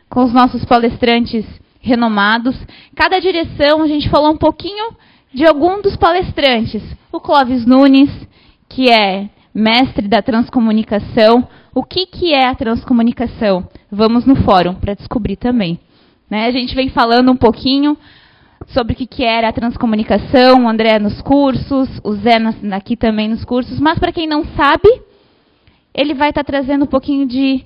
com os nossos palestrantes renomados. Cada direção a gente falou um pouquinho de algum dos palestrantes. O Clóvis Nunes, que é mestre da transcomunicação. O que é a transcomunicação? Vamos no fórum para descobrir também. Né? A gente vem falando um pouquinho sobre o que era a transcomunicação, o André nos cursos, o Zé aqui também nos cursos, mas para quem não sabe, ele vai estar trazendo um pouquinho de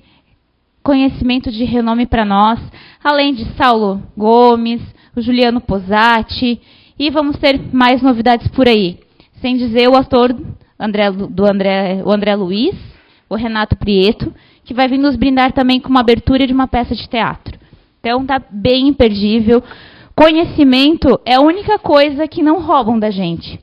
conhecimento de renome para nós, além de Saulo Gomes, o Juliano Posati, e vamos ter mais novidades por aí. Sem dizer o ator o André Luiz, o Renato Prieto, que vai vir nos brindar também com uma abertura de uma peça de teatro. Então, está bem imperdível. Conhecimento é a única coisa que não roubam da gente.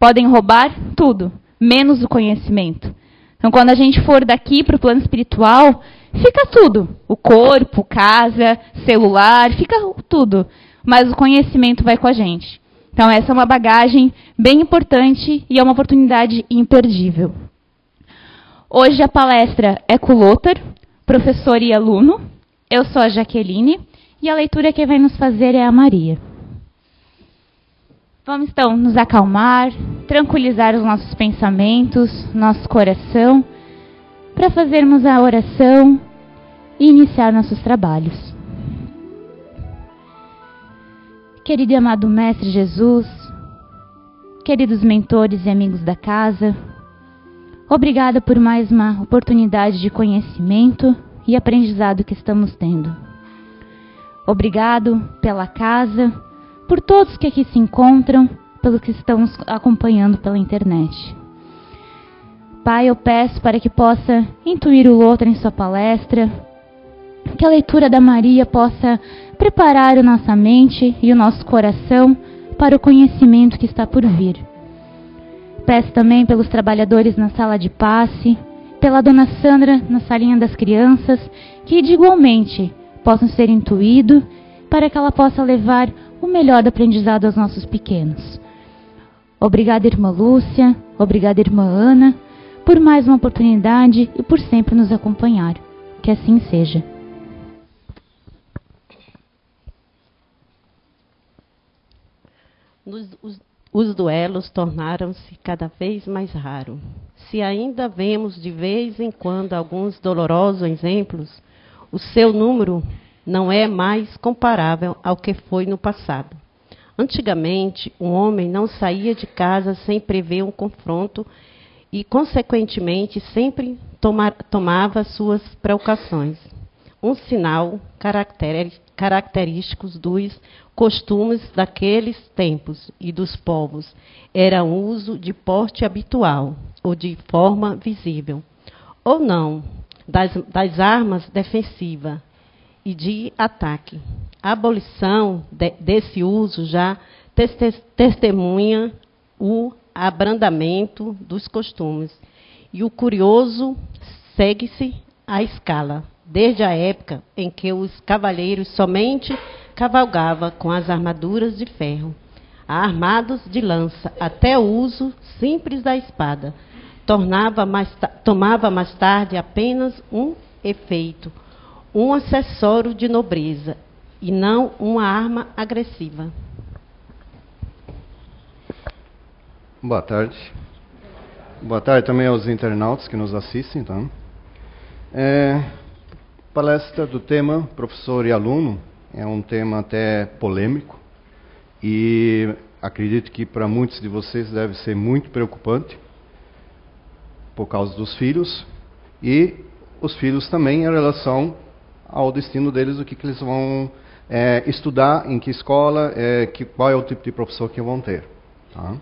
Podem roubar tudo, menos o conhecimento. Então, quando a gente for daqui para o plano espiritual, fica tudo. O corpo, casa, celular, fica tudo. Mas o conhecimento vai com a gente. Então, essa é uma bagagem bem importante e é uma oportunidade imperdível. Hoje a palestra é com o Lothar, professor e aluno. Eu sou a Jaqueline e a leitura que vai nos fazer é a Maria. Vamos então nos acalmar, tranquilizar os nossos pensamentos, nosso coração, para fazermos a oração e iniciar nossos trabalhos. Querido e amado Mestre Jesus, queridos mentores e amigos da casa, obrigada por mais uma oportunidade de conhecimento e aprendizado que estamos tendo. Obrigado pela casa, por todos que aqui se encontram, pelos que estamos acompanhando pela internet. Pai, eu peço para que possa intuir o Lothar em sua palestra, que a leitura da Maria possa preparar a nossa mente e o nosso coração para o conhecimento que está por vir. Peço também pelos trabalhadores na sala de passe, pela Dona Sandra na salinha das crianças, que igualmente possam ser intuídos para que ela possa levar o melhor do aprendizado aos nossos pequenos. Obrigada, irmã Lúcia, obrigada, irmã Ana, por mais uma oportunidade e por sempre nos acompanhar. Que assim seja. Os duelos tornaram-se cada vez mais raros. Se ainda vemos de vez em quando alguns dolorosos exemplos, o seu número não é mais comparável ao que foi no passado. Antigamente, um homem não saía de casa sem prever um confronto e, consequentemente, sempre tomava suas precauções. Um sinal característico dos costumes daqueles tempos e dos povos era o uso de porte habitual, ou de forma visível, ou não, das armas defensivas e de ataque. A abolição desse uso já testemunha o abrandamento dos costumes. E o curioso segue-se a escala, desde a época em que os cavaleiros somente cavalgavam com as armaduras de ferro, armados de lança, até o uso simples da espada. Tomava mais tarde apenas um efeito, um acessório de nobreza, e não uma arma agressiva. Boa tarde. Boa tarde também aos internautas que nos assistem. Então. Palestra do tema professor e aluno é um tema até polêmico e acredito que para muitos de vocês deve ser muito preocupante por causa dos filhos e os filhos também em relação ao destino deles, o que eles vão estudar, em que escola, qual é o tipo de professor que vão ter. Tá?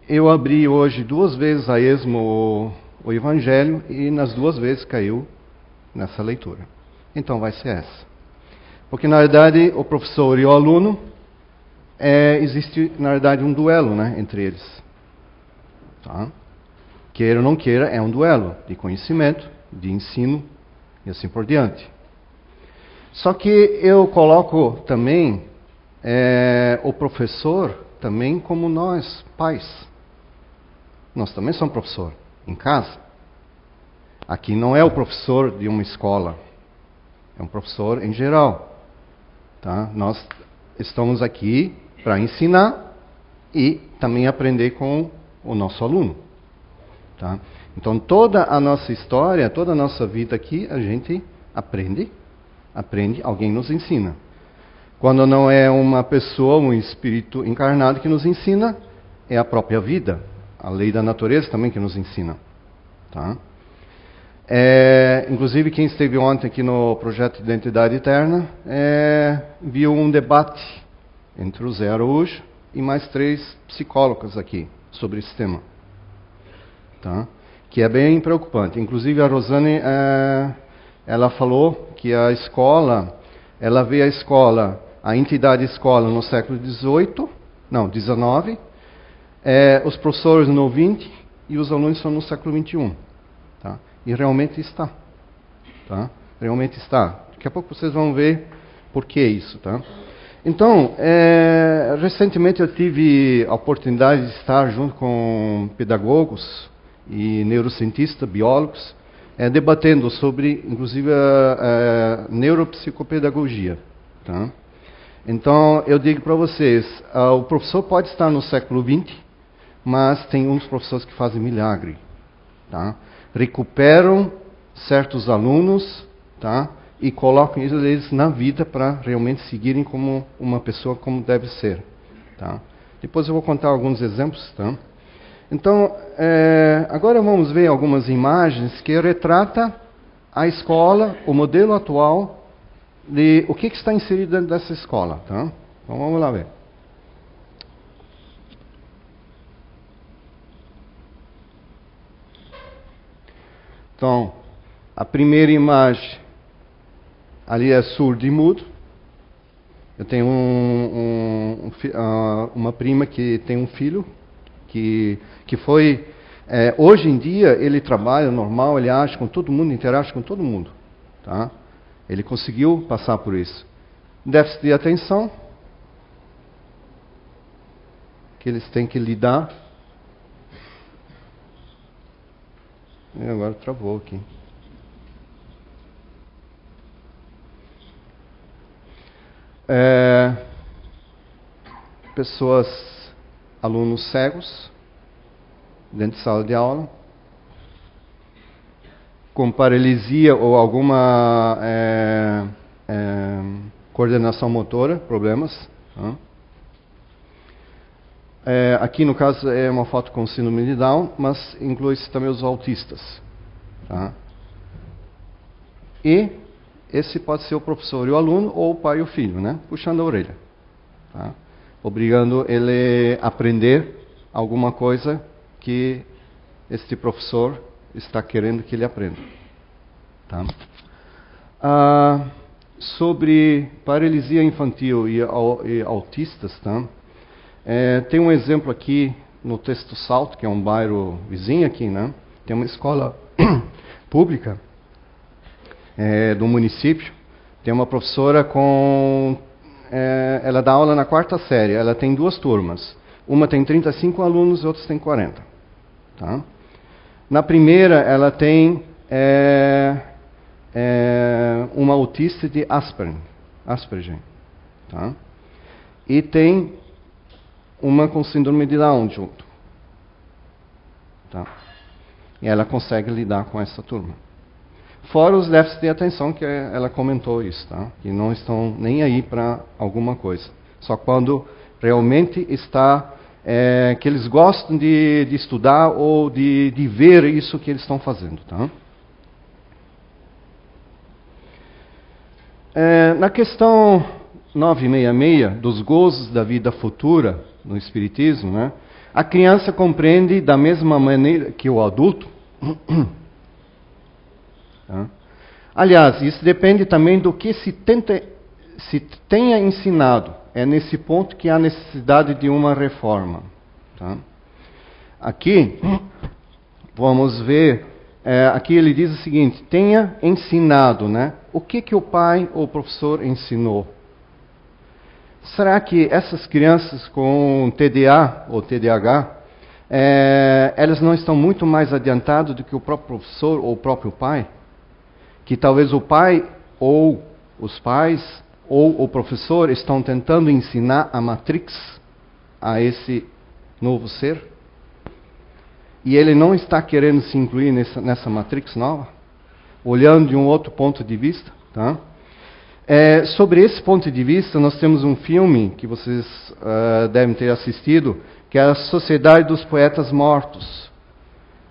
Eu abri hoje 2 vezes a esmo o Evangelho e nas 2 vezes caiu nessa leitura. Então vai ser essa. Porque na verdade o professor e o aluno, existe na verdade um duelo, né, entre eles. Tá? Queira ou não queira, é um duelo de conhecimento, de ensino e assim por diante. Só que eu coloco também o professor também como nós, pais. Nós também somos professor em casa. Aqui não é o professor de uma escola, é um professor em geral. Tá? Nós estamos aqui para ensinar e também aprender com o nosso aluno. Tá? Então, toda a nossa história, toda a nossa vida aqui, a gente aprende, alguém nos ensina. Quando não é uma pessoa, um espírito encarnado que nos ensina, é a própria vida, a lei da natureza também que nos ensina. Tá? Inclusive, quem esteve ontem aqui no projeto de Identidade Eterna, viu um debate entre o Zé Araújo e mais 3 psicólogos aqui sobre esse tema. Tá? Que é bem preocupante. Inclusive, a Rosane, ela falou que a escola, ela vê a escola, a entidade escola no século XIX, os professores no XX e os alunos são no século XXI. Tá? E realmente está. Tá? Realmente está. Daqui a pouco vocês vão ver por que isso. Tá? Então, recentemente eu tive a oportunidade de estar junto com pedagogos e neurocientistas, biólogos, debatendo sobre, inclusive, a neuropsicopedagogia. Tá? Então, eu digo para vocês, o professor pode estar no século XX, mas tem uns professores que fazem milagre. Tá? Recuperam certos alunos, tá? E colocam eles na vida para realmente seguirem como uma pessoa como deve ser. Tá? Depois eu vou contar alguns exemplos. Tá? Então, agora vamos ver algumas imagens que retratam a escola, o modelo atual, de o que está inserido dentro dessa escola. Tá? Então vamos lá ver. Então, a primeira imagem, ali é surdo e mudo. Eu tenho uma prima que tem um filho, que foi... hoje em dia, ele trabalha normal, ele age com todo mundo, interage com todo mundo. Tá? Ele conseguiu passar por isso. Déficit de atenção, que eles têm que lidar. E agora travou aqui. Pessoas, alunos cegos, dentro de sala de aula, com paralisia ou alguma coordenação motora, problemas. Tá? Aqui no caso é uma foto com síndrome de Down, mas inclui-se também os autistas. Tá? E esse pode ser o professor e o aluno, ou o pai e o filho, né? Puxando a orelha. Tá? Obrigando ele a aprender alguma coisa que este professor está querendo que ele aprenda. Tá? Sobre paralisia infantil e autistas, tá? Tem um exemplo aqui no Texto Salto, que é um bairro vizinho aqui, né? Tem uma escola pública do município. Tem uma professora ela dá aula na 4ª série. Ela tem 2 turmas. Uma tem 35 alunos e outras tem 40. Tá? Na primeira, ela tem uma autista de Asperger. Tá? E tem uma com síndrome de Down junto. Tá? E ela consegue lidar com essa turma. Fora os déficits de atenção, que ela comentou isso, tá? Que não estão nem aí para alguma coisa. Só quando realmente está... que eles gostam de estudar ou de ver isso que eles estão fazendo. Tá? Na questão 966, dos gozos da vida futura, no Espiritismo, né? A criança compreende da mesma maneira que o adulto. Tá? Aliás, isso depende também do que se tenha ensinado. É nesse ponto que há necessidade de uma reforma. Tá? Aqui, vamos ver, aqui ele diz o seguinte, tenha ensinado, né? O que o pai ou o professor ensinou? Será que essas crianças com TDA ou TDAH, elas não estão muito mais adiantadas do que o próprio professor ou o próprio pai? Que talvez o pai ou os pais ou o professor estão tentando ensinar a Matrix a esse novo ser? E ele não está querendo se incluir nessa Matrix nova? Olhando de um outro ponto de vista, tá? Sobre esse ponto de vista, nós temos um filme que vocês devem ter assistido, que é a Sociedade dos Poetas Mortos,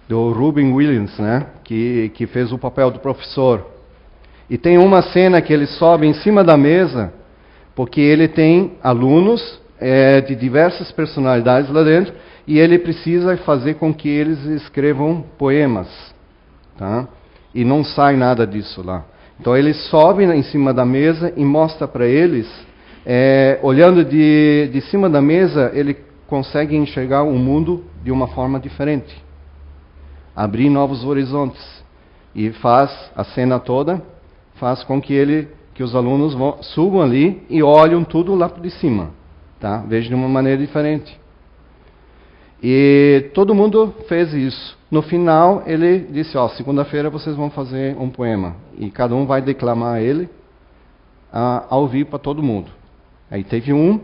do Robin Williams, né? Que fez o papel do professor. E tem uma cena que ele sobe em cima da mesa, porque ele tem alunos de diversas personalidades lá dentro, e ele precisa fazer com que eles escrevam poemas, tá? E não sai nada disso lá. Então ele sobe em cima da mesa e mostra para eles, olhando de cima da mesa, ele consegue enxergar o mundo de uma forma diferente, abrir novos horizontes, e faz a cena toda, faz com que os alunos subam ali e olhem tudo lá de cima, tá? Vejam de uma maneira diferente. E todo mundo fez isso. No final, ele disse, segunda-feira vocês vão fazer um poema. E cada um vai declamar ele ao vivo para todo mundo. Aí teve um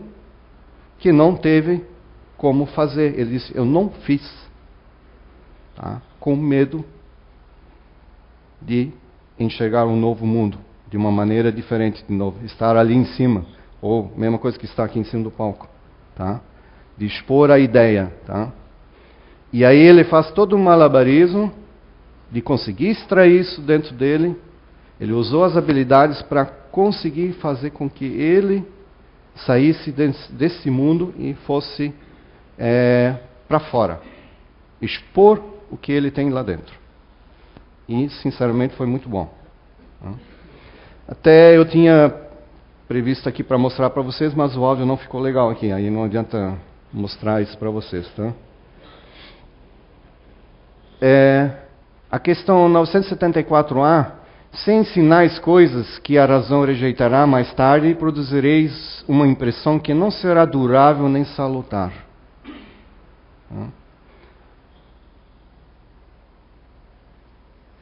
que não teve como fazer. Ele disse, eu não fiz. Tá? Com medo de enxergar um novo mundo, de uma maneira diferente de novo. Estar ali em cima, ou mesma coisa que estar aqui em cima do palco. Tá? De expor a ideia, tá? E aí ele faz todo um malabarismo de conseguir extrair isso dentro dele. Ele usou as habilidades para conseguir fazer com que ele saísse desse mundo e fosse para fora. Expor o que ele tem lá dentro. E, sinceramente, foi muito bom. Tá? Até eu tinha previsto aqui para mostrar para vocês, mas o áudio não ficou legal aqui. Aí não adianta mostrar isso para vocês, tá? A questão 974A, sem ensinais coisas que a razão rejeitará mais tarde, produzireis uma impressão que não será durável nem salutar.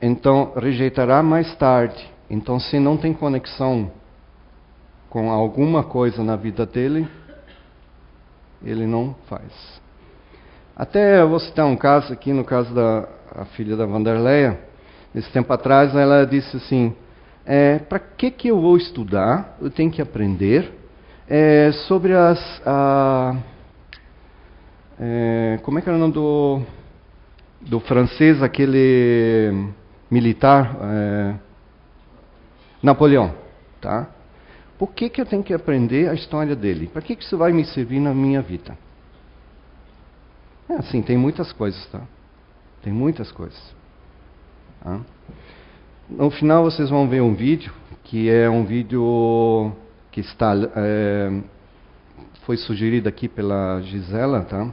Então, rejeitará mais tarde. Então, se não tem conexão com alguma coisa na vida dele, ele não faz. Até eu vou citar um caso aqui, no caso da filha da Vanderleia. Esse tempo atrás ela disse assim, para que eu vou estudar? Eu tenho que aprender sobre como é que era o nome do francês, aquele militar, Napoleão, tá? Por que eu tenho que aprender a história dele? Para que isso vai me servir na minha vida? Assim, tem muitas coisas, tá? Tem muitas coisas. Tá? No final vocês vão ver um vídeo, que é um vídeo que foi sugerido aqui pela Gisela, tá?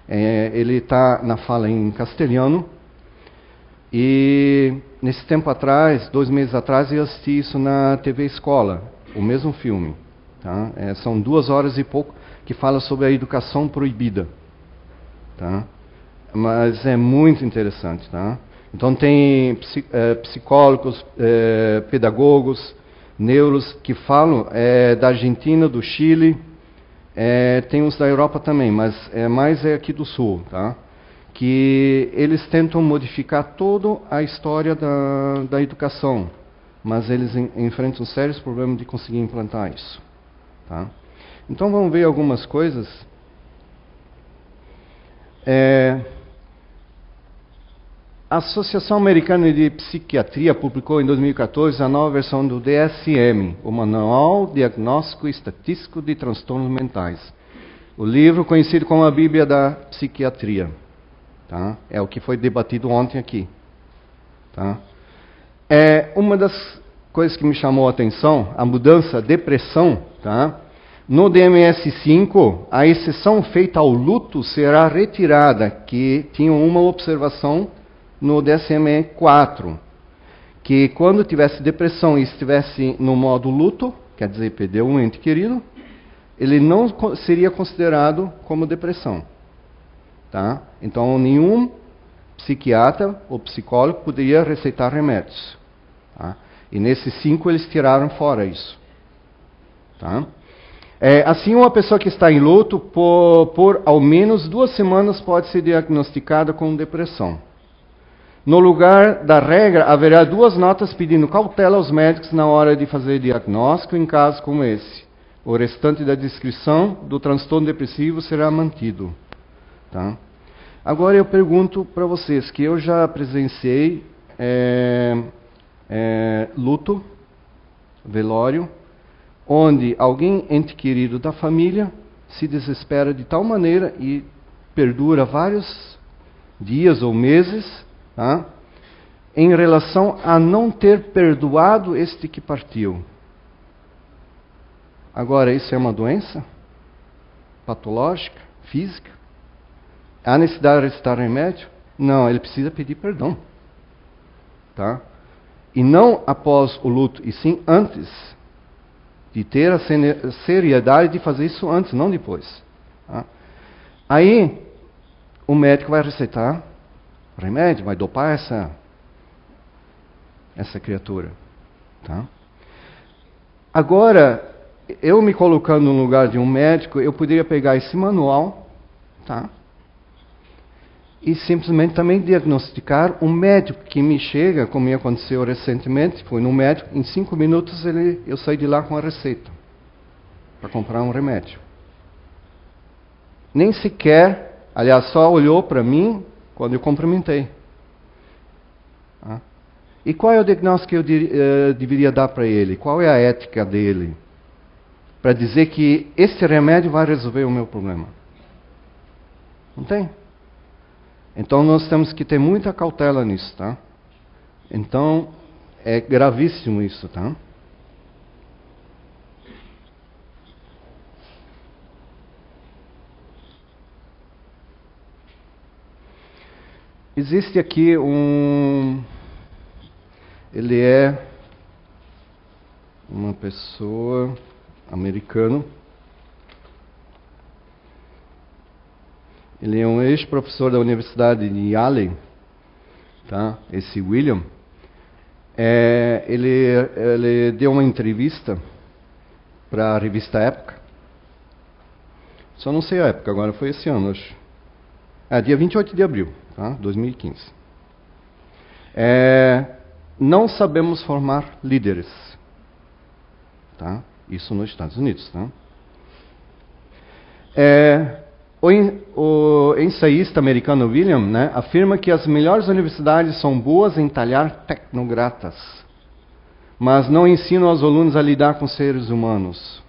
Ele está na fala em castelhano. E nesse tempo atrás, 2 meses atrás, eu assisti isso na TV Escola, o mesmo filme. Tá? São 2 horas e pouco que fala sobre a educação proibida. Tá? Mas é muito interessante. Tá? Então tem psicólogos, pedagogos, neuros que falam da Argentina, do Chile, tem uns da Europa também, mas mais aqui do Sul, tá? Que eles tentam modificar toda a história da educação, mas eles enfrentam sérios problemas de conseguir implantar isso. Tá? Então vamos ver algumas coisas. A Associação Americana de Psiquiatria publicou em 2014 a nova versão do DSM, o Manual Diagnóstico e Estatístico de Transtornos Mentais. O livro conhecido como a Bíblia da Psiquiatria. Tá? É o que foi debatido ontem aqui. Tá? Uma das coisas que me chamou a atenção, a mudança, depressão. Tá? No DMS-5, a exceção feita ao luto será retirada, que tinha uma observação no DSM-4, que quando tivesse depressão e estivesse no modo luto, quer dizer, perdeu um ente querido, ele não seria considerado como depressão. Tá? Então, nenhum psiquiatra ou psicólogo poderia receitar remédios. Tá? E nesses 5 eles tiraram fora isso. Tá? Assim, uma pessoa que está em luto por ao menos 2 semanas pode ser diagnosticada com depressão. No lugar da regra, haverá 2 notas pedindo cautela aos médicos na hora de fazer diagnóstico em casos como esse. O restante da descrição do transtorno depressivo será mantido. Tá? Agora eu pergunto para vocês, que eu já presenciei luto, velório, onde alguém, ente querido da família, se desespera de tal maneira e perdura vários dias ou meses, tá? Em relação a não ter perdoado este que partiu. Agora, isso é uma doença patológica, física? Há necessidade de recitar remédio? Não, ele precisa pedir perdão. Tá? E não após o luto, e sim antes. De ter a seriedade de fazer isso antes, não depois. Tá? Aí, o médico vai receitar remédio, vai dopar essa criatura. Tá? Agora, eu me colocando no lugar de um médico, eu poderia pegar esse manual, tá? E simplesmente também diagnosticar um médico que me chega, como me aconteceu recentemente, fui no médico, em 5 minutos eu saí de lá com a receita para comprar um remédio. Nem sequer, aliás, só olhou para mim quando eu cumprimentei. Tá? E qual é o diagnóstico que eu deveria dar para ele? Qual é a ética dele? Para dizer que esse remédio vai resolver o meu problema. Não tem? Então nós temos que ter muita cautela nisso, tá? Então é gravíssimo isso, tá? Existe aqui ele é uma pessoa americano. Ele é um ex-professor da Universidade de Yale, tá? Esse William. Ele deu uma entrevista para a revista Época. Só não sei a época, agora foi esse ano, acho. Dia 28 de abril, tá? 2015. Não sabemos formar líderes. Tá? Isso nos Estados Unidos. Tá? O ensaísta americano William, né, afirma que as melhores universidades são boas em talhar tecnocratas, mas não ensinam aos alunos a lidar com seres humanos.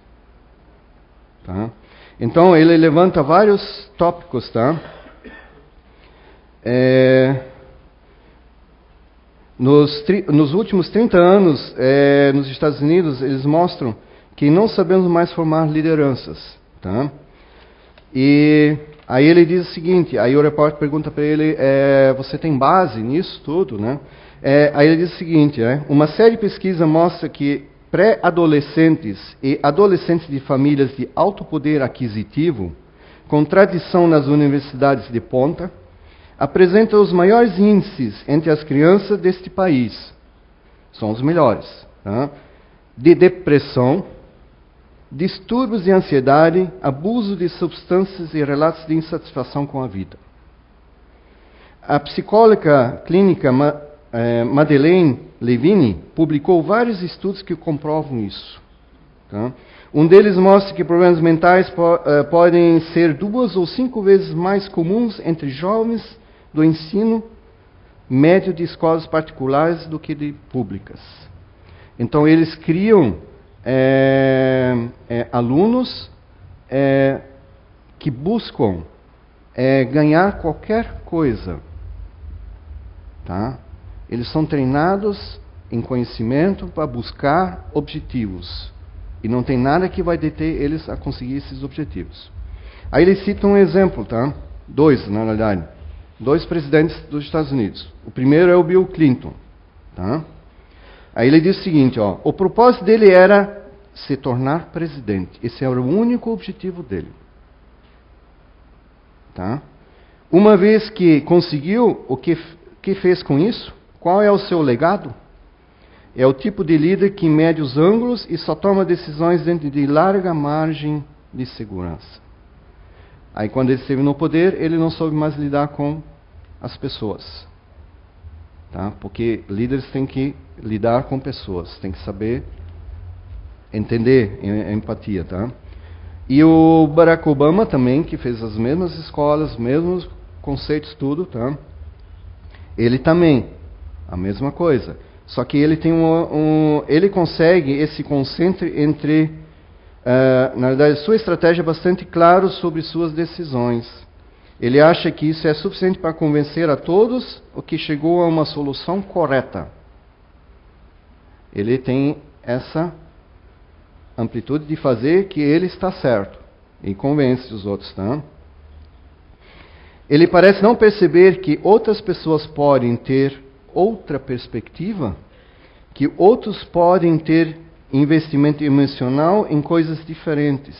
Tá? Então ele levanta vários tópicos. Tá? Nos últimos 30 anos, nos Estados Unidos, eles mostram que não sabemos mais formar lideranças. Tá? E aí ele diz o seguinte, aí o repórter pergunta para ele, você tem base nisso tudo, né? Aí ele diz o seguinte, uma série de pesquisas mostra que pré-adolescentes e adolescentes de famílias de alto poder aquisitivo, com tradição nas universidades de ponta, apresentam os maiores índices entre as crianças deste país. São os melhores. Tá? De depressão, distúrbios de ansiedade, abuso de substâncias e relatos de insatisfação com a vida. A psicóloga clínica Madeleine Levine publicou vários estudos que comprovam isso. Tá? Um deles mostra que problemas mentais podem ser 2 ou 5 vezes mais comuns entre jovens do ensino médio de escolas particulares do que de públicas. Então eles criam alunos que buscam ganhar qualquer coisa. Tá? Eles são treinados em conhecimento para buscar objetivos. E não tem nada que vai deter eles a conseguir esses objetivos. Aí ele cita um exemplo, tá? 2, na realidade. 2 presidentes dos Estados Unidos. O primeiro é o Bill Clinton. Tá? Aí ele diz o seguinte, o propósito dele era se tornar presidente. Esse era o único objetivo dele. Tá? Uma vez que conseguiu, o que fez com isso? Qual é o seu legado? É o tipo de líder que mede os ângulos e só toma decisões dentro de larga margem de segurança. Aí quando ele esteve no poder, ele não soube mais lidar com as pessoas. Tá? Porque líderes têm que lidar com pessoas, têm que saber entender a empatia. Tá? E o Barack Obama também, que fez as mesmas escolas, mesmos conceitos, tudo. Tá? Ele também, a mesma coisa. Só que ele tem ele consegue esse concentre entre, na verdade, sua estratégia é bastante clara sobre suas decisões. Ele acha que isso é suficiente para convencer a todos o que chegou a uma solução correta. Ele tem essa amplitude de fazer que ele está certo e convence os outros, tá? Ele parece não perceber que outras pessoas podem ter outra perspectiva, que outros podem ter investimento emocional em coisas diferentes,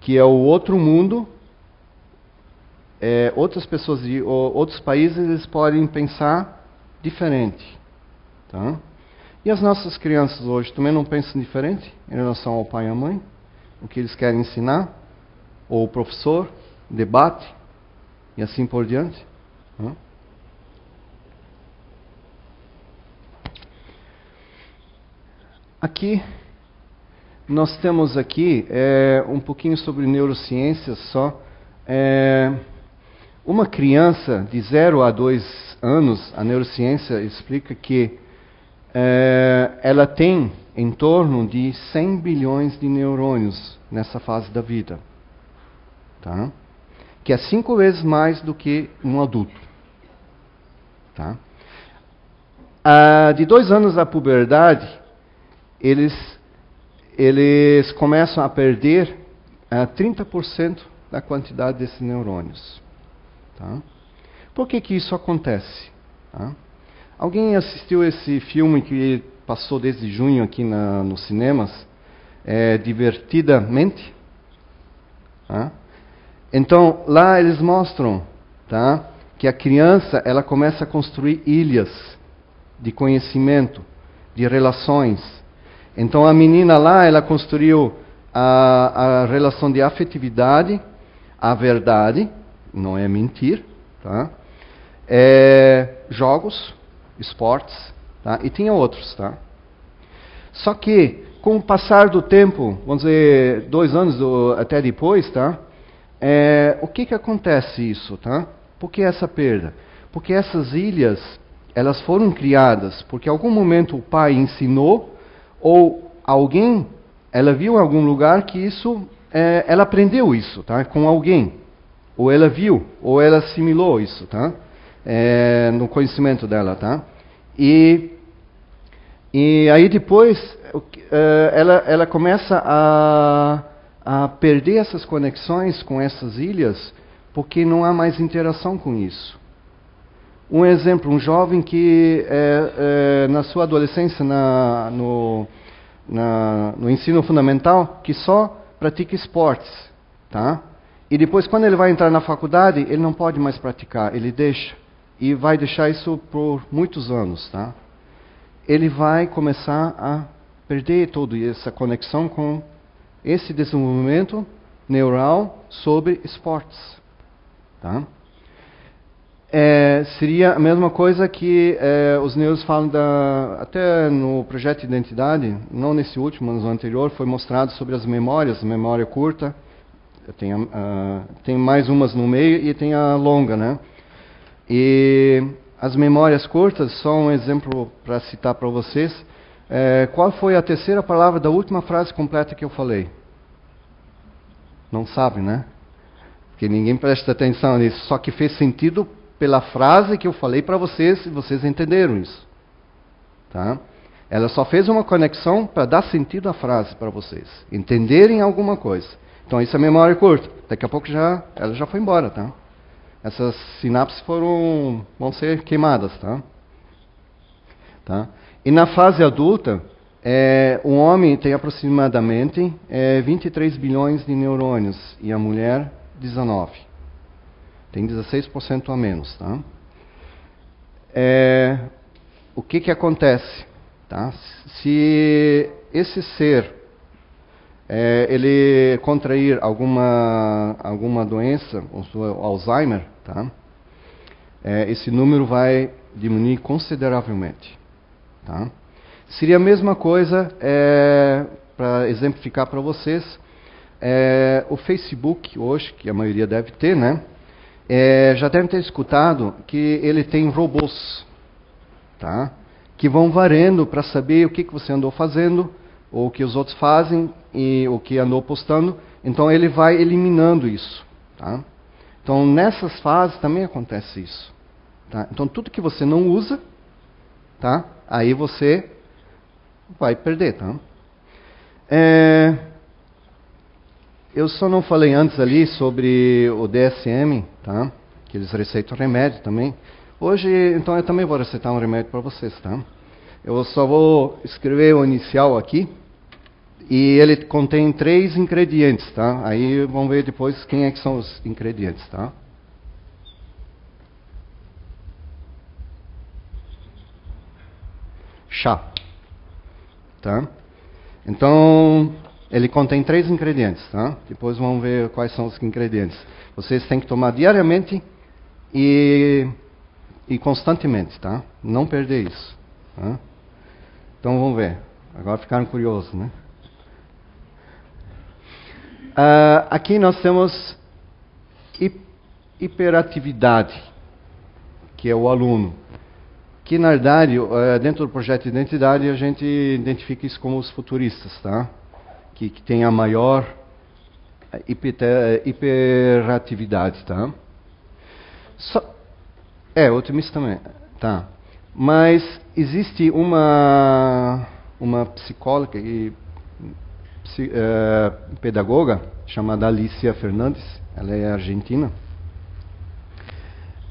que é o outro mundo. Outras pessoas de outros países, eles podem pensar diferente. Tá? E as nossas crianças hoje também não pensam diferente em relação ao pai e à mãe? O que eles querem ensinar? Ou o professor? Debate? E assim por diante? Aqui, nós temos aqui um pouquinho sobre neurociências só. Uma criança de 0 a 2 anos, a neurociência explica que ela tem em torno de 100 bilhões de neurônios nessa fase da vida. Tá? Que é 5 vezes mais do que um adulto. Tá? De 2 anos à puberdade, eles começam a perder 30% da quantidade desses neurônios. Tá? Por que isso acontece? Tá? Alguém assistiu esse filme que passou desde junho aqui nos cinemas? Divertidamente? Tá? Então, lá eles mostram, tá, que a criança ela começa a construir ilhas de conhecimento, de relações. Então, a menina lá, ela construiu a relação de afetividade, a verdade, não é mentir, tá? Jogos, esportes, tá? E tinha outros, tá? Só que, com o passar do tempo, vamos dizer, 2 anos até depois, tá? O que acontece isso, tá? Por que essa perda? Porque essas ilhas, elas foram criadas porque em algum momento o pai ensinou ou alguém, ela viu em algum lugar que isso, ela aprendeu isso, tá? Com alguém. Ou ela viu, ou ela assimilou isso, tá? No conhecimento dela, tá? E aí depois, ela começa a perder essas conexões com essas ilhas, porque não há mais interação com isso. Um exemplo, um jovem que na sua adolescência, no ensino fundamental, que só pratica esportes, tá? E depois, quando ele vai entrar na faculdade, ele não pode mais praticar, ele deixa. E vai deixar isso por muitos anos, tá? Ele vai começar a perder toda essa conexão com esse desenvolvimento neural sobre esportes, tá? Seria a mesma coisa que os neuros falam até no projeto de identidade, não nesse último, mas no anterior, foi mostrado sobre as memórias, memória curta, tem mais umas no meio e tem a longa, né? E as memórias curtas, só um exemplo para citar para vocês. Qual foi a terceira palavra da última frase completa que eu falei? Não sabe, né? Porque ninguém presta atenção nisso. Só que fez sentido pela frase que eu falei para vocês, e vocês entenderam isso. Tá? Ela só fez uma conexão para dar sentido à frase para vocês entenderem alguma coisa. Então isso é memória curta. Daqui a pouco ela já foi embora, tá? Essas sinapses vão ser queimadas, tá? Tá? E na fase adulta, o homem tem aproximadamente 23 bilhões de neurônios e a mulher 19. tem 16% a menos. Tá? O que acontece? Tá? Se esse ser ele contrair alguma doença, Alzheimer, tá? Esse número vai diminuir consideravelmente. Tá? Seria a mesma coisa, para exemplificar para vocês, o Facebook hoje, que a maioria deve ter, né? Já devem ter escutado que ele tem robôs, tá? Que vão varrendo para saber o que você andou fazendo, ou o que os outros fazem, e o que andou postando. Então ele vai eliminando isso. Tá? Então nessas fases também acontece isso. Tá? Então tudo que você não usa, tá? Aí você vai perder. Tá? Eu só não falei antes ali sobre o DSM, tá? Que eles receitam remédio também. Hoje, então, eu também vou receitar um remédio para vocês, tá? Eu só vou escrever o inicial aqui. E ele contém 3 ingredientes, tá? Aí vamos ver depois quem é que são os ingredientes, tá? Chá. Tá? Então, ele contém 3 ingredientes, tá? Depois vamos ver quais são os ingredientes. Vocês têm que tomar diariamente e constantemente, tá? Não perder isso. Tá? Então vamos ver. Agora ficaram curiosos, né? Aqui nós temos hiperatividade, que é o aluno. Que na verdade, dentro do projeto de identidade, a gente identifica isso como os futuristas, tá? Que tem a maior hiperatividade, tá? Otimista também, tá? Mas existe uma psicóloga e pedagoga chamada Alicia Fernandes, ela é argentina.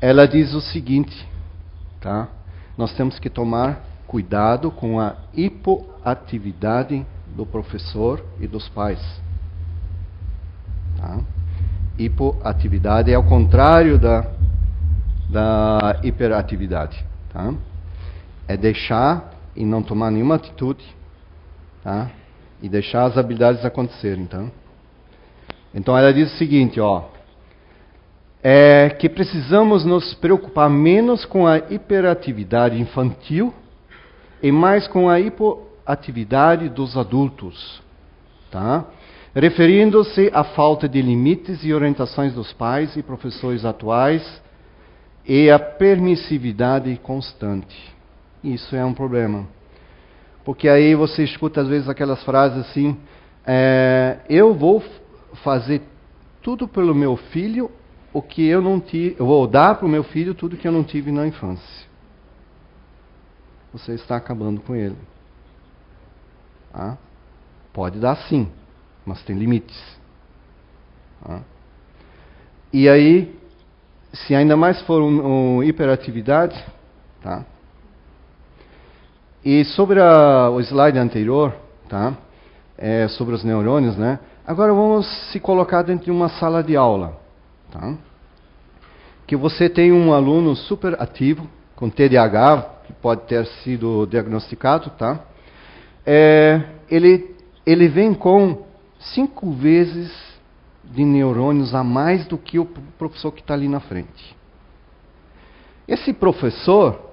Ela diz o seguinte, tá? Nós temos que tomar cuidado com a hipoatividade do professor e dos pais. Tá? Hipoatividade é ao contrário da hiperatividade. Tá? É deixar e não tomar nenhuma atitude, tá? E deixar as habilidades acontecerem. Tá? Então ela diz o seguinte, que precisamos nos preocupar menos com a hiperatividade infantil e mais com a hipoatividade dos adultos, tá? Referindo-se à falta de limites e orientações dos pais e professores atuais e à permissividade constante. Isso é um problema. Porque aí você escuta às vezes aquelas frases assim, eu vou fazer tudo pelo meu filho o que eu não tive, eu vou dar para o meu filho tudo que eu não tive na infância. Você está acabando com ele. Tá? Pode dar sim, mas tem limites. Tá? E aí, se ainda mais for uma hiperatividade, tá? E sobre o slide anterior, tá? Sobre os neurônios, né? Agora vamos se colocar dentro de uma sala de aula. Tá? Que você tem um aluno super ativo, com TDAH, que pode ter sido diagnosticado, tá? Ele vem com 5 vezes de neurônios a mais do que o professor que está ali na frente. Esse professor,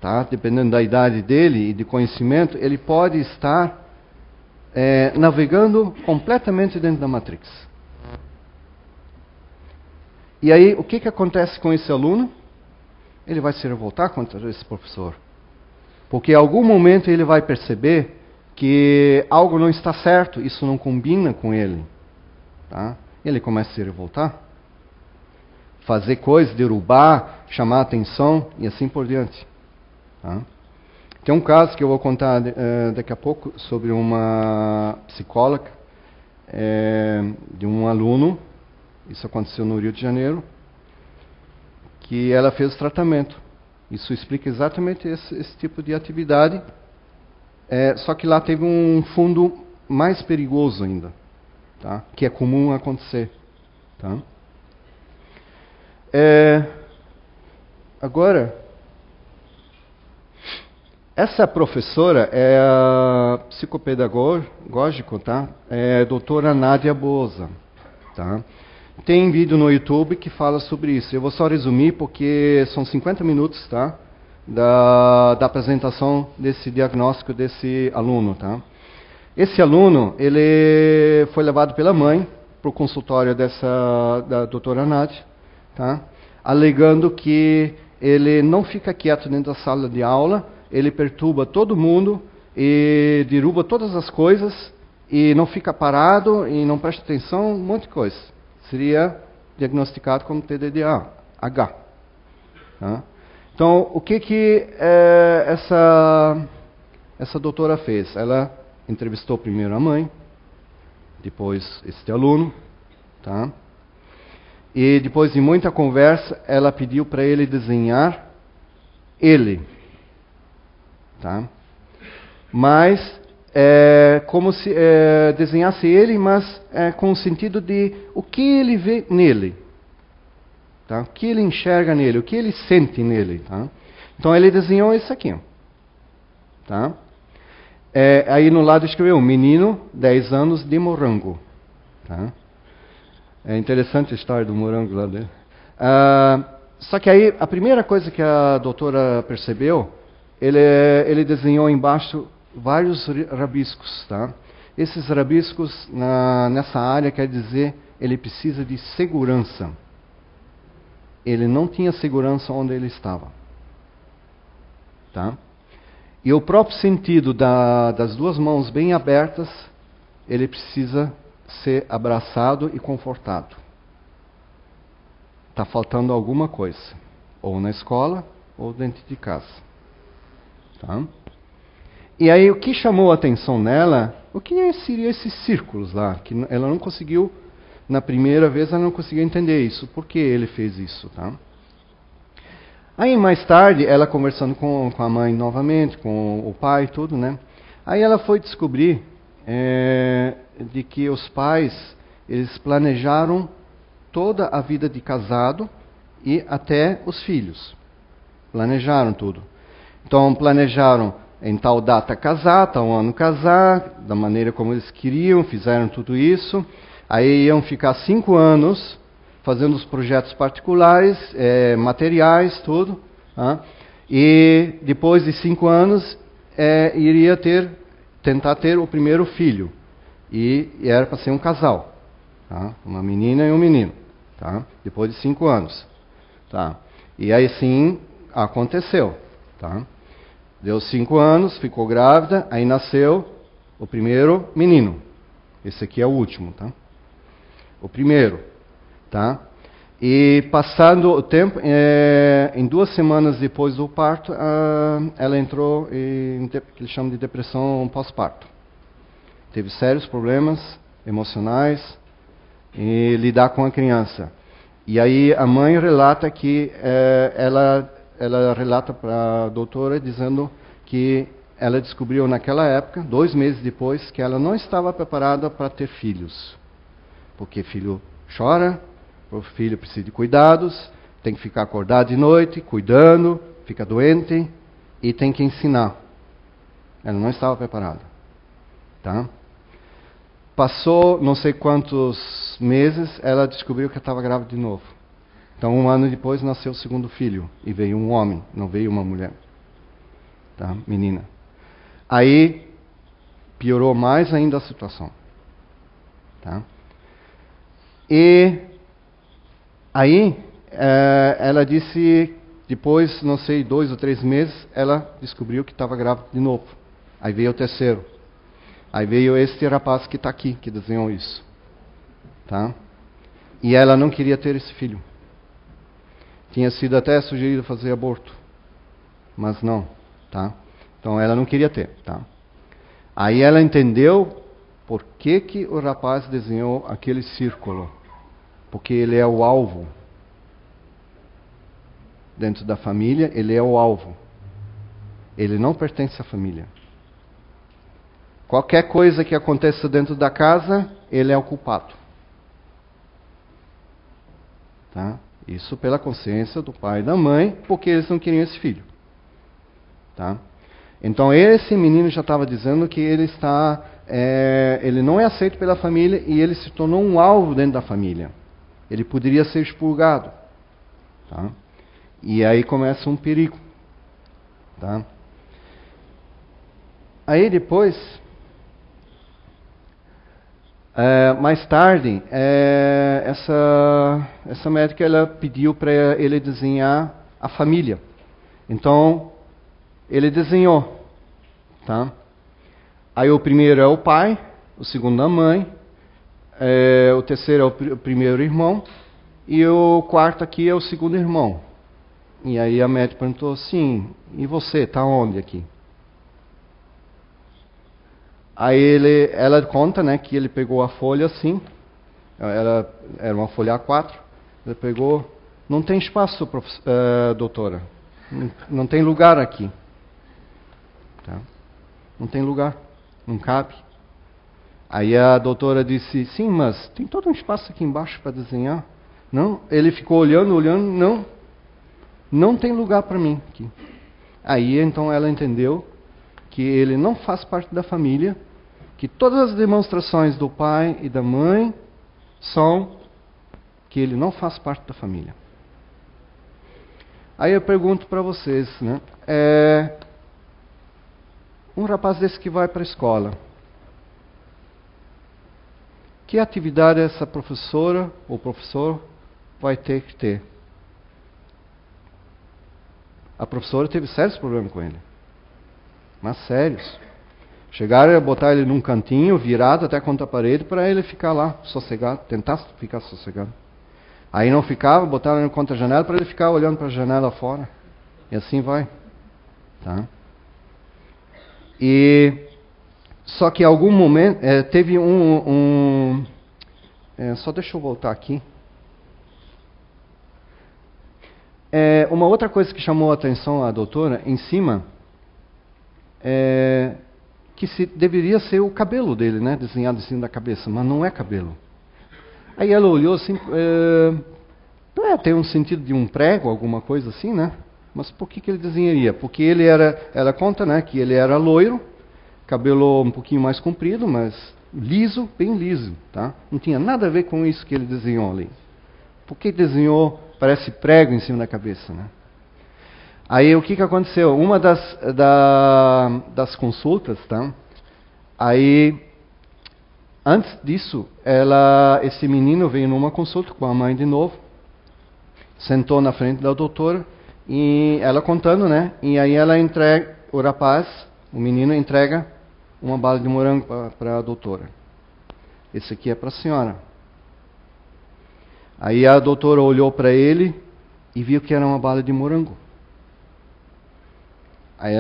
tá? Dependendo da idade dele e de conhecimento, ele pode estar navegando completamente dentro da Matrix. E aí, o que acontece com esse aluno? Ele vai se revoltar contra esse professor. Porque em algum momento ele vai perceber que algo não está certo, isso não combina com ele. Tá? Ele começa a se revoltar, fazer coisas, derrubar, chamar a atenção e assim por diante. Tá? Tem um caso que eu vou contar daqui a pouco sobre uma psicóloga de um aluno. Isso aconteceu no Rio de Janeiro, que ela fez o tratamento. Isso explica exatamente esse tipo de atividade, só que lá teve um fundo mais perigoso ainda, tá? Que é comum acontecer. Tá? Agora, essa professora é a psicopedagógico, tá? É a doutora Nádia Boza, tá? Tem vídeo no YouTube que fala sobre isso. Eu vou só resumir porque são 50 minutos, tá? Da apresentação desse diagnóstico desse aluno, tá? Esse aluno, ele foi levado pela mãe para o consultório da doutora Nádia, tá? Alegando que ele não fica quieto dentro da sala de aula, ele perturba todo mundo e derruba todas as coisas e não fica parado e não presta atenção, um monte de coisa. Seria diagnosticado como TDAH. Tá? Então, o que essa doutora fez? Ela entrevistou primeiro a mãe, depois este aluno, tá? E depois de muita conversa, ela pediu para ele desenhar ele, tá? Mas como se desenhasse ele, mas com o sentido de o que ele vê nele, tá? O que ele enxerga nele, o que ele sente nele, tá? Então ele desenhou isso aqui, tá? Aí no lado escreveu menino, 10 anos, de morango, tá? É interessante a história do morango lá dentro. Só que aí a primeira coisa que a doutora percebeu, ele desenhou embaixo vários rabiscos, tá? Esses rabiscos nessa área quer dizer ele precisa de segurança. Ele não tinha segurança onde ele estava, tá? E o próprio sentido das duas mãos bem abertas, ele precisa ser abraçado e confortado. Está faltando alguma coisa, ou na escola, ou dentro de casa. Tá? E aí o que chamou a atenção nela, o que seriam esses círculos lá? Que ela não conseguiu, na primeira vez ela não conseguiu entender isso. Por que ele fez isso? Tá? Aí mais tarde, ela conversando com a mãe novamente, com o pai e tudo, né? Aí ela foi descobrir de que os pais, eles planejaram toda a vida de casado e até os filhos. Planejaram tudo. Então, planejaram em tal data casar, tal ano casar, da maneira como eles queriam, fizeram tudo isso. Aí iam ficar 5 anos fazendo os projetos particulares, materiais, tudo. Tá? E depois de 5 anos, iria tentar ter o primeiro filho. E era para ser um casal. Tá? Uma menina e um menino. Tá? Depois de 5 anos. Tá? E aí sim, aconteceu. Tá? Deu 5 anos, ficou grávida, aí nasceu o primeiro menino. Esse aqui é o último, tá? O primeiro, tá? E passando o tempo, em 2 semanas depois do parto, ela entrou em que eles chamam de depressão pós-parto. Teve sérios problemas emocionais e lidar com a criança. E aí a mãe relata que ela relata para a doutora dizendo que ela descobriu naquela época, 2 meses depois, que ela não estava preparada para ter filhos. Porque filho chora, o filho precisa de cuidados, tem que ficar acordado de noite, cuidando, fica doente e tem que ensinar. Ela não estava preparada. Tá? Passou não sei quantos meses, ela descobriu que estava grávida de novo. Então 1 ano depois nasceu o segundo filho e veio um homem, não veio uma mulher. Tá? Menina. Aí piorou mais ainda a situação. Tá? E aí ela disse, depois, não sei, 2 ou 3 meses, ela descobriu que estava grávida de novo. Aí veio o terceiro. Aí veio este rapaz que está aqui, que desenhou isso. Tá? E ela não queria ter esse filho. Tinha sido até sugerido fazer aborto. Mas não. Tá? Então ela não queria ter. Tá? Aí ela entendeu por que o rapaz desenhou aquele círculo. Porque ele é o alvo. Dentro da família, ele é o alvo. Ele não pertence à família. Qualquer coisa que aconteça dentro da casa, ele é o culpado. Tá? Isso pela consciência do pai e da mãe, porque eles não queriam esse filho. Tá? Então esse menino já estava dizendo que ele não é aceito pela família e ele se tornou um alvo dentro da família. Ele poderia ser expurgado. Tá? E aí começa um perigo. Tá? Aí depois, mais tarde, essa médica ela pediu para ele desenhar a família. Então, ele desenhou. Tá? Aí o primeiro é o pai, o segundo a mãe, o terceiro é o primeiro irmão, e o quarto aqui é o segundo irmão. E aí a médica perguntou, sim, e você, está onde aqui? Aí ela conta, né, que ele pegou a folha assim, era uma folha A4, ele pegou, não tem espaço, doutora, não tem lugar aqui. Tá? Não tem lugar, não cabe. Aí a doutora disse, sim, mas tem todo um espaço aqui embaixo para desenhar. Não, ele ficou olhando, não tem lugar para mim aqui. Aí então ela entendeu que ele não faz parte da família, que todas as demonstrações do pai e da mãe são que ele não faz parte da família. Aí eu pergunto para vocês, né? Um rapaz desse que vai para a escola, que atividade essa professora ou professor vai ter que ter? A professora teve sérios problemas com ele. Mas sérios. Chegaram a botar ele num cantinho, virado até contra a parede, para ele ficar lá, sossegado, tentar ficar sossegado. Aí não ficava, botaram ele contra a janela para ele ficar olhando para a janela fora. E assim vai. Tá? Só que em algum momento, teve só deixa eu voltar aqui. Uma outra coisa que chamou a atenção a doutora, em cima, que deveria ser o cabelo dele, né, desenhado em cima da cabeça, mas não é cabelo. Aí ela olhou assim, tem um sentido de um prego, alguma coisa assim, né? Mas por que ele desenharia? Porque ela conta, né, que ele era loiro, cabelo um pouquinho mais comprido, mas liso, bem liso, tá? Não tinha nada a ver com isso que ele desenhou ali. Por que desenhou, parece prego em cima da cabeça, né? Aí o que aconteceu? Uma das consultas, tá? Aí, antes disso, esse menino veio numa consulta com a mãe de novo, sentou na frente da doutora, e ela contando, né? E aí ela entrega, o menino entrega uma bala de morango para a doutora. Esse aqui é para a senhora. Aí a doutora olhou para ele e viu que era uma bala de morango. Aí,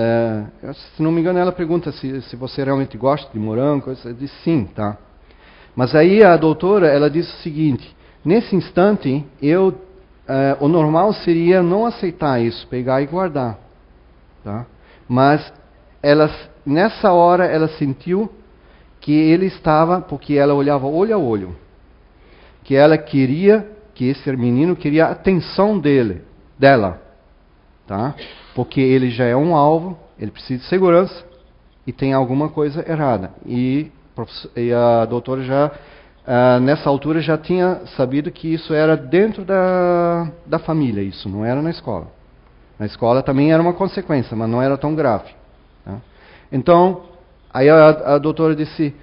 se não me engano, ela pergunta se você realmente gosta de morango. Eu disse sim, tá. Mas aí a doutora, ela disse o seguinte, nesse instante, o normal seria não aceitar isso, pegar e guardar. Tá? Mas nessa hora ela sentiu que ele estava, porque ela olhava olho a olho, que ela queria, que esse menino queria a atenção dela. Tá? Porque ele já é um alvo, ele precisa de segurança e tem alguma coisa errada. E a doutora já, nessa altura, já tinha sabido que isso era dentro da família, isso não era na escola. Na escola também era uma consequência, mas não era tão grave. Tá? Então, aí a doutora disse,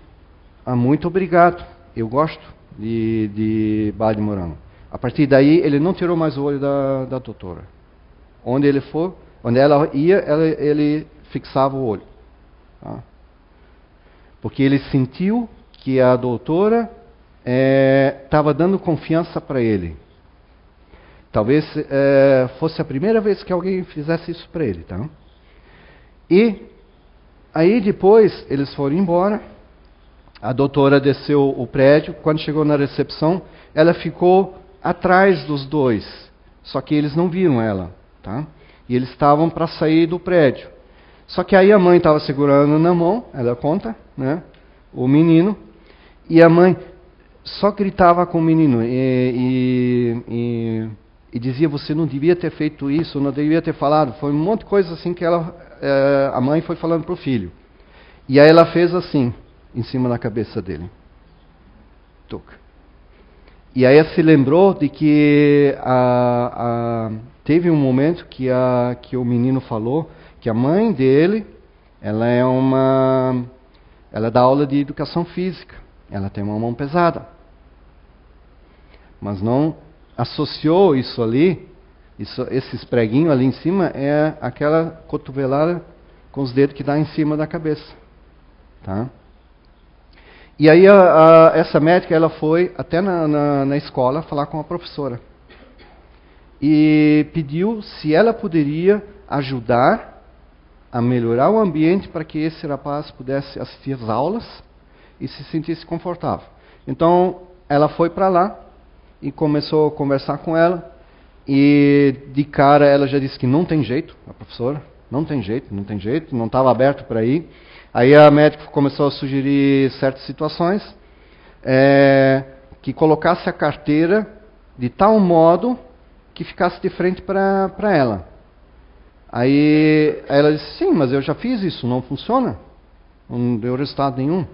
muito obrigado, eu gosto de bala de morango. A partir daí, ele não tirou mais o olho da doutora. Onde ela ia, ele fixava o olho. Tá? Porque ele sentiu que a doutora estava dando confiança para ele. Talvez fosse a primeira vez que alguém fizesse isso para ele. Tá? E aí depois eles foram embora. A doutora desceu o prédio. Quando chegou na recepção, ela ficou atrás dos dois. Só que eles não viram ela. Tá? E eles estavam para sair do prédio. Só que aí a mãe estava segurando na mão, ela conta, né, o menino, e a mãe só gritava com o menino. E e dizia, você não devia ter feito isso, não devia ter falado. Foi um monte de coisa assim que a mãe foi falando para o filho. E aí ela fez assim, em cima da cabeça dele. Tuc. E aí ela se lembrou de que teve um momento que o menino falou que a mãe dele, ela dá aula de educação física. Ela tem uma mão pesada. Mas não associou isso ali, esses preguinhos ali em cima, é aquela cotovelada com os dedos que dá em cima da cabeça. Tá? E aí essa médica, ela foi até na escola falar com a professora. E pediu se ela poderia ajudar a melhorar o ambiente para que esse rapaz pudesse assistir às aulas e se sentisse confortável. Então, ela foi para lá e começou a conversar com ela. E de cara ela já disse que não tem jeito, a professora, não tem jeito, não estava aberto para ir. Aí a médica começou a sugerir certas situações, que colocasse a carteira de tal modo que ficasse de frente para ela. Aí ela disse, sim, mas eu já fiz isso, não funciona, não deu resultado nenhum.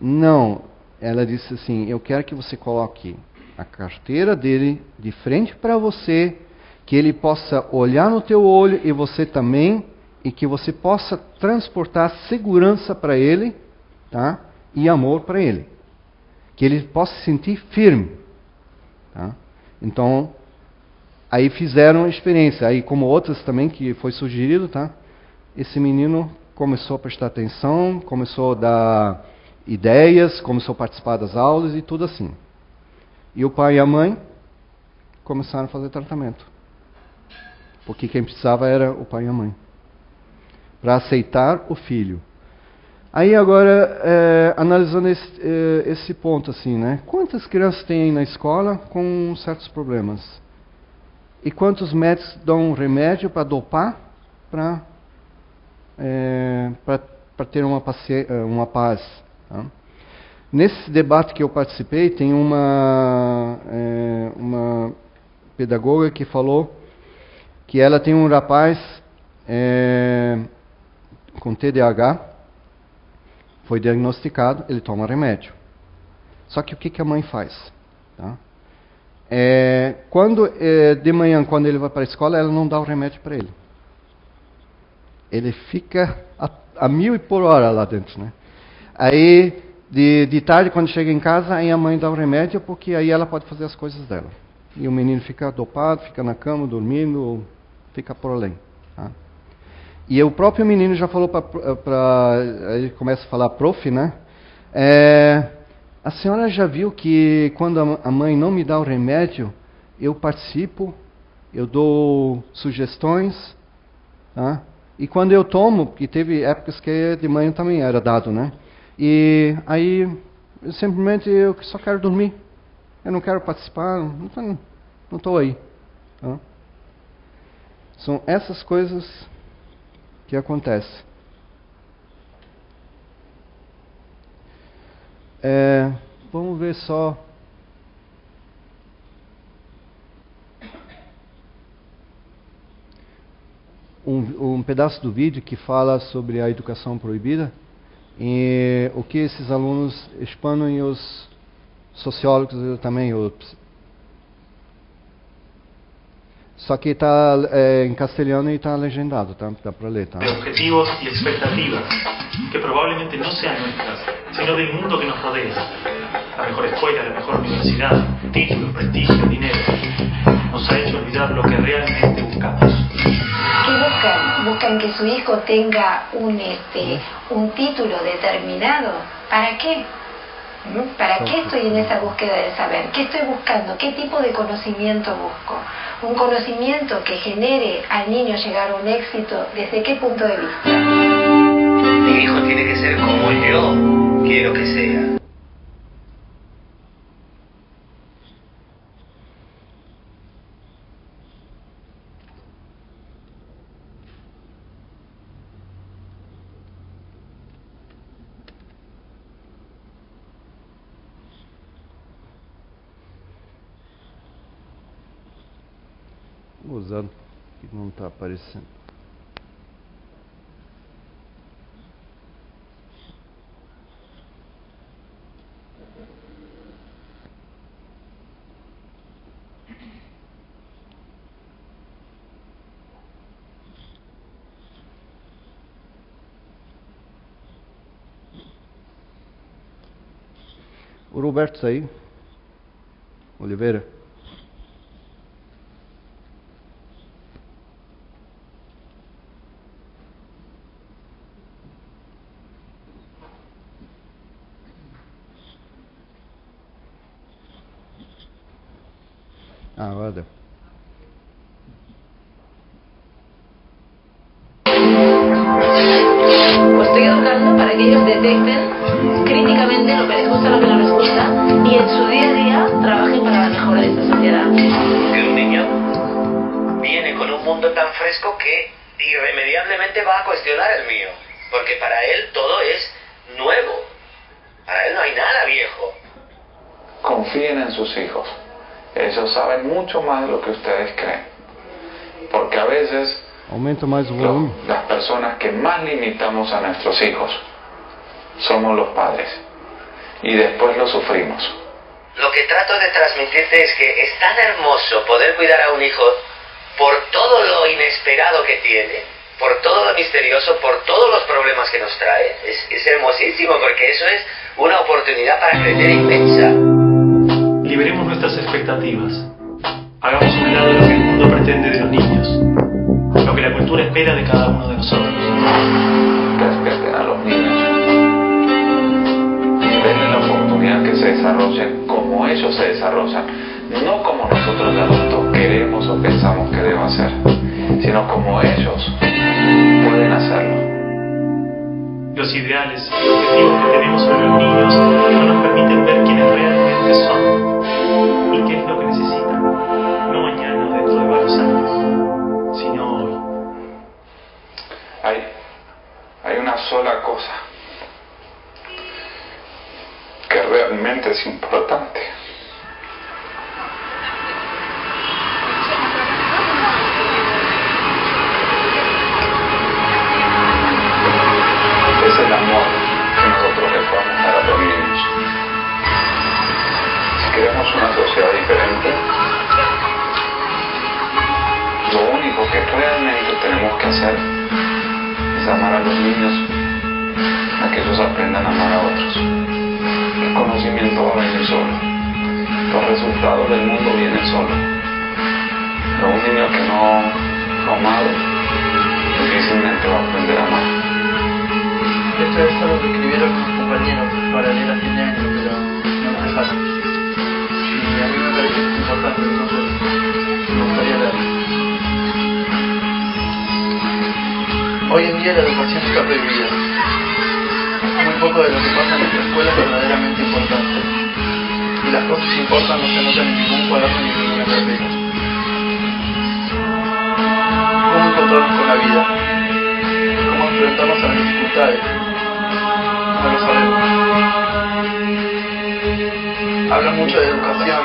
Não, ela disse assim, eu quero que você coloque a carteira dele de frente para você, que ele possa olhar no teu olho e você também, e que você possa transportar segurança para ele, tá? E amor para ele. Que ele possa se sentir firme. Tá? Então, aí fizeram a experiência. Aí, como outras também que foi sugerido, tá? Esse menino começou a prestar atenção, começou a dar ideias, começou a participar das aulas e tudo assim. E o pai e a mãe começaram a fazer tratamento. Porque quem precisava era o pai e a mãe. Para aceitar o filho. Aí agora, analisando esse ponto assim, né? Quantas crianças tem na escola com certos problemas? E quantos médicos dão remédio para dopar, para ter uma paz? Tá? Nesse debate que eu participei, tem uma pedagoga que falou que ela tem um rapaz com TDAH, foi diagnosticado, ele toma remédio. Só que o que a mãe faz? Tá? De manhã, quando ele vai para a escola, ela não dá o remédio para ele. Ele fica a 1000 por hora lá dentro, né? Aí, de tarde, quando chega em casa, aí a mãe dá o remédio, porque aí ela pode fazer as coisas dela. E o menino fica dopado, fica na cama, dormindo, fica por além. Tá? E o próprio menino já falou ele começa a falar, prof, né? A senhora já viu que quando a mãe não me dá o remédio, eu participo, eu dou sugestões, tá? E quando eu tomo, porque teve épocas que de manhã também era dado, né? E aí, eu só quero dormir. Eu não quero participar, não estou aí. Tá? São essas coisas que acontecem. Vamos ver só. Um pedaço do vídeo que fala sobre a educação proibida e o que esses alunos expõem, e os sociólogos também. Só que está em castelhano e está legendado, tá? Dá para ler, tá? Objetivos y expectativas que probablemente no sean nuestras, sino del mundo que nos rodea. La mejor escuela, la mejor universidad, títulos, prestigio, dinero. Nos ha hecho olvidar lo que realmente buscamos. ¿Qué buscan? Buscan que su hijo tenga un título determinado. ¿Para qué? ¿Para qué estoy en esa búsqueda de saber? ¿Qué estoy buscando? ¿Qué tipo de conocimiento busco? Un conocimiento que genere al niño llegar a un éxito, ¿desde qué punto de vista? Mi hijo tiene que ser como yo quiero que sea. usando, que não está aparecendo. O Roberto saiu? Oliveira? Agora deu. Pues estoy educando para que ellos detecten críticamente lo que les gusta, lo que no les gusta, y en su día a día trabajen para la mejora de esta sociedad. Que un niño viene con un mundo tan fresco que irremediablemente va a cuestionar el mío, porque para él todo es nuevo, para él no hay nada viejo. Confíen en sus hijos. Ellos saben mucho más de lo que ustedes creen. Porque a veces Aumenta mais o volume. las personas que más limitamos a nuestros hijos somos los padres. Y después lo sufrimos. Lo que trato de transmitirte es que es tan hermoso poder cuidar a un hijo por todo lo inesperado que tiene, por todo lo misterioso, por todos los problemas que nos trae. Es hermosísimo porque eso es una oportunidad para crecer inmensa. Liberemos nuestras expectativas. Hagamos un lado lo que el mundo pretende de los niños, lo que la cultura espera de cada uno de nosotros. Respeten a los niños. Denle la oportunidad que se desarrollen como ellos se desarrollan. No como nosotros de adultos queremos o pensamos que deben hacer, sino como ellos pueden hacerlo. Los ideales y objetivos que tenemos sobre los niños no nos permiten ver quiénes realmente son y qué es lo que necesitan, no mañana o dentro de varios años, sino hoy. Hay una sola cosa que realmente es importante. Es el amor que nosotros le podemos dar a los niños. Si queremos una sociedad diferente, lo único que realmente tenemos que hacer es amar a los niños, a que ellos aprendan a amar a otros. El conocimiento va a venir solo. Los resultados del mundo vienen solo. Pero un niño que no ha amado, difícilmente va a aprender a amar. Esto es algo que escribieron mis compañeros para leer a fin de año, pero no nos dejaron. Y a mí me parece que es importante, entonces me gustaría leerlo. Hoy en día la educación está prohibida. Muy poco de lo que pasa en nuestra escuela es verdaderamente importante. Y las cosas que importan no se notan en ningún cuaderno ni en ninguna carpeta. ¿Cómo encontrarnos con la vida? ¿Cómo enfrentarnos a las dificultades? No lo sabemos. Hablan mucho de educación,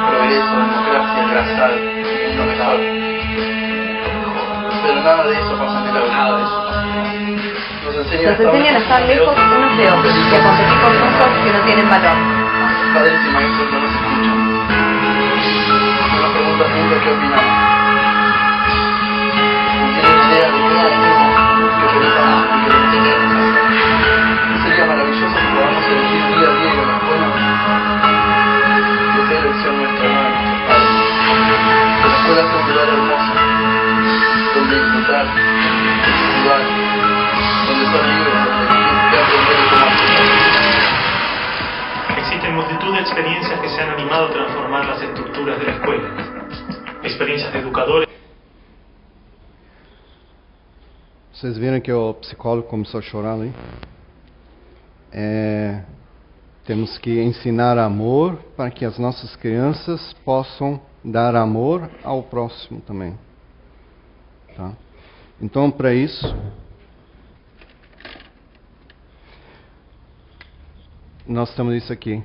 progreso, democracia, engrasar, lo mejor. Pero nada de eso pasa en el aula. Nada de eso pasa en el aula. Nos enseñan a estar lejos unos de otros y a competir con cosas que no tienen valor. Padres y maestros no nos escuchan. No nos preguntan nunca qué opinamos. No tienen idea de qué hacemos, qué pensamos y qué queremos hacer. Sería maravilloso que podamos elegir día a día y las buenas. Que sea elección nuestra, no de nuestros padres. Que la escuela sea un lugar hermoso, donde disfrutar, jugar, donde ser libres, donde aprender y tomar. Existen multitud de experiencias que se han animado a transformar las estructuras de la escuela. Experiencias de educadores. Vocês viram que o psicólogo começou a chorar ali? Temos que ensinar amor para que as nossas crianças possam dar amor ao próximo também. Tá? Então, para isso, nós temos isso aqui.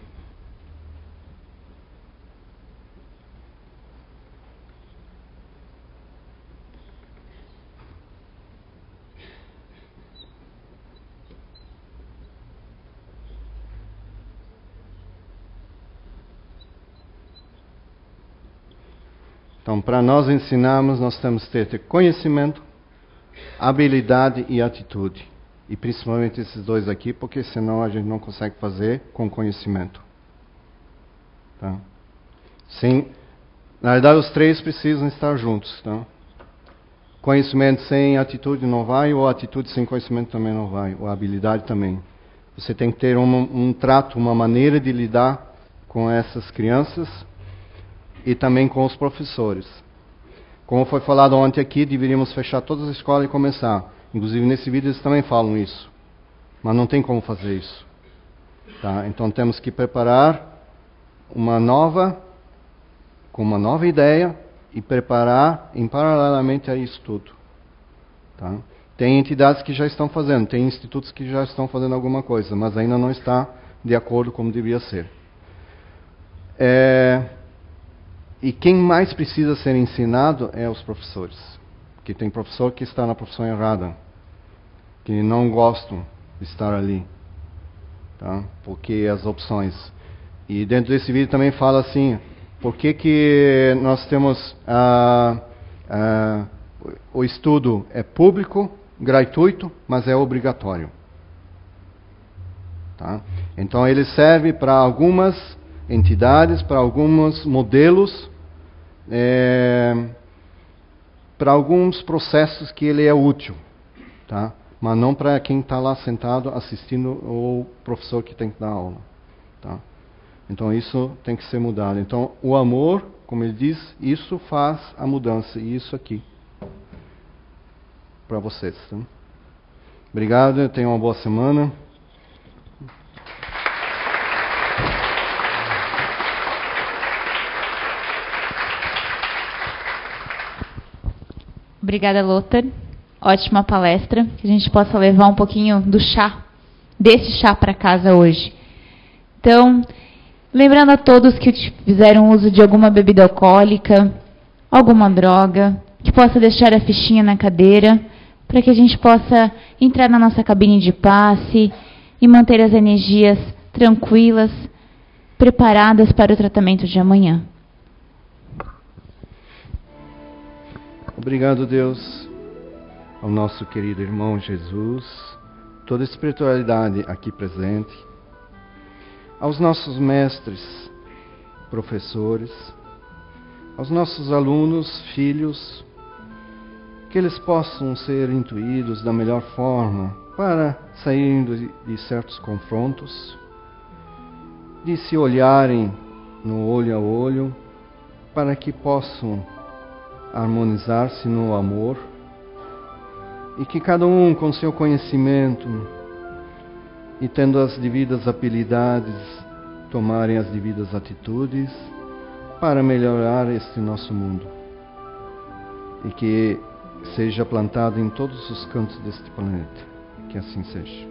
Então, para nós ensinarmos, nós temos que ter conhecimento, habilidade e atitude. E principalmente esses dois aqui, porque senão a gente não consegue fazer com conhecimento. Tá? Sim, na verdade, os três precisam estar juntos. Tá? Conhecimento sem atitude não vai, ou atitude sem conhecimento também não vai, ou habilidade também. Você tem que ter um trato, uma maneira de lidar com essas crianças e também com os professores. Como foi falado ontem aqui, deveríamos fechar todas as escolas e começar. Inclusive nesse vídeo eles também falam isso. Mas não tem como fazer isso. Tá? Então temos que preparar com uma nova ideia e preparar em paralelamente a isso tudo. Tá? Tem entidades que já estão fazendo, tem institutos que já estão fazendo alguma coisa, mas ainda não está de acordo como deveria ser. E quem mais precisa ser ensinado é os professores. Porque tem professor que está na profissão errada, que não gostam de estar ali. Tá? Porque as opções. E dentro desse vídeo também fala assim, por que nós temos o estudo é público, gratuito, mas é obrigatório. Tá? Então ele serve para algumas entidades, para alguns modelos, para alguns processos que ele é útil, tá? Mas não para quem está lá sentado assistindo o professor que tem que dar aula. Tá? Então isso tem que ser mudado. Então o amor, como ele diz, isso faz a mudança, e isso aqui para vocês. Tá? Obrigado, tenham uma boa semana. Obrigada, Lothar. Ótima palestra. Que a gente possa levar um pouquinho desse chá para casa hoje. Então, lembrando a todos que fizeram uso de alguma bebida alcoólica, alguma droga, que possa deixar a fichinha na cadeira, para que a gente possa entrar na nossa cabine de passe e manter as energias tranquilas, preparadas para o tratamento de amanhã. Obrigado, Deus, ao nosso querido irmão Jesus, toda a espiritualidade aqui presente, aos nossos mestres, professores, aos nossos alunos, filhos, que eles possam ser intuídos da melhor forma para saírem de certos confrontos, de se olharem no olho a olho, para que possam harmonizar-se no amor, e que cada um com seu conhecimento e tendo as devidas habilidades tomarem as devidas atitudes para melhorar este nosso mundo, e que seja plantado em todos os cantos deste planeta. Que assim seja.